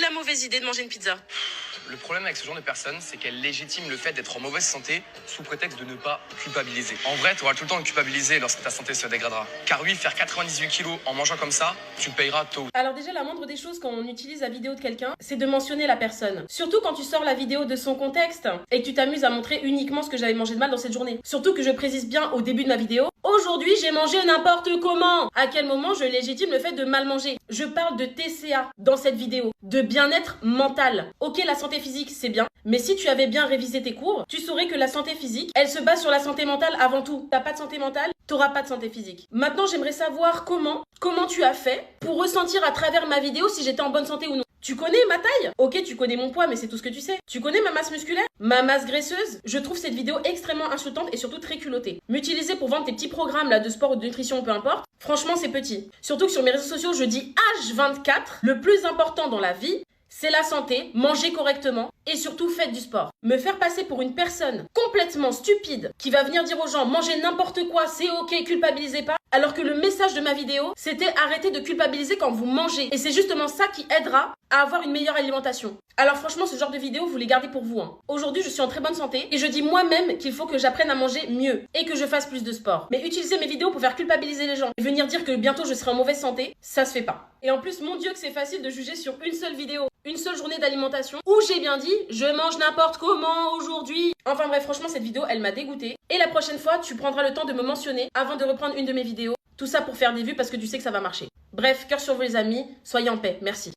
La mauvaise idée de manger une pizza. Le problème avec ce genre de personnes, c'est qu'elles légitiment le fait d'être en mauvaise santé sous prétexte de ne pas culpabiliser. En vrai, tu auras tout le temps de culpabiliser lorsque ta santé se dégradera. Car oui, faire 98 kilos en mangeant comme ça, tu le payeras tôt. Alors déjà, la moindre des choses quand on utilise la vidéo de quelqu'un, c'est de mentionner la personne. Surtout quand tu sors la vidéo de son contexte et que tu t'amuses à montrer uniquement ce que j'avais mangé de mal dans cette journée. Surtout que je précise bien au début de ma vidéo, aujourd'hui j'ai mangé n'importe comment. À quel moment je légitime le fait de mal manger? Je parle de TCA dans cette vidéo, de bien-être mental. Ok, la santé physique c'est bien, mais si tu avais bien révisé tes cours, tu saurais que la santé physique, elle se base sur la santé mentale avant tout. T'as pas de santé mentale, t'auras pas de santé physique. Maintenant, j'aimerais savoir comment tu as fait pour ressentir à travers ma vidéo si j'étais en bonne santé ou non. Tu connais ma taille? Ok, tu connais mon poids, mais c'est tout ce que tu sais. Tu connais ma masse musculaire? Ma masse graisseuse? Je trouve cette vidéo extrêmement insultante et surtout très culottée. M'utiliser pour vendre tes petits programmes là de sport ou de nutrition, peu importe, franchement c'est petit. Surtout que sur mes réseaux sociaux, je dis H24, le plus important dans la vie, c'est la santé, manger correctement et surtout faites du sport. Me faire passer pour une personne complètement stupide qui va venir dire aux gens mangez n'importe quoi, c'est ok, culpabilisez pas. Alors que le message de ma vidéo, c'était arrêter de culpabiliser quand vous mangez. Et c'est justement ça qui aidera à avoir une meilleure alimentation. Alors franchement, ce genre de vidéo, vous les gardez pour vous. Aujourd'hui, je suis en très bonne santé et je dis moi-même qu'il faut que j'apprenne à manger mieux et que je fasse plus de sport. Mais utiliser mes vidéos pour faire culpabiliser les gens et venir dire que bientôt je serai en mauvaise santé, ça se fait pas. Et en plus, mon Dieu que c'est facile de juger sur une seule vidéo, une seule journée d'alimentation où j'ai bien dit je mange n'importe comment aujourd'hui. Enfin bref, franchement, cette vidéo, elle m'a dégoûtée. Et la prochaine fois, tu prendras le temps de me mentionner avant de reprendre une de mes vidéos. Tout ça pour faire des vues parce que tu sais que ça va marcher. Bref, cœur sur vous les amis, soyez en paix, merci.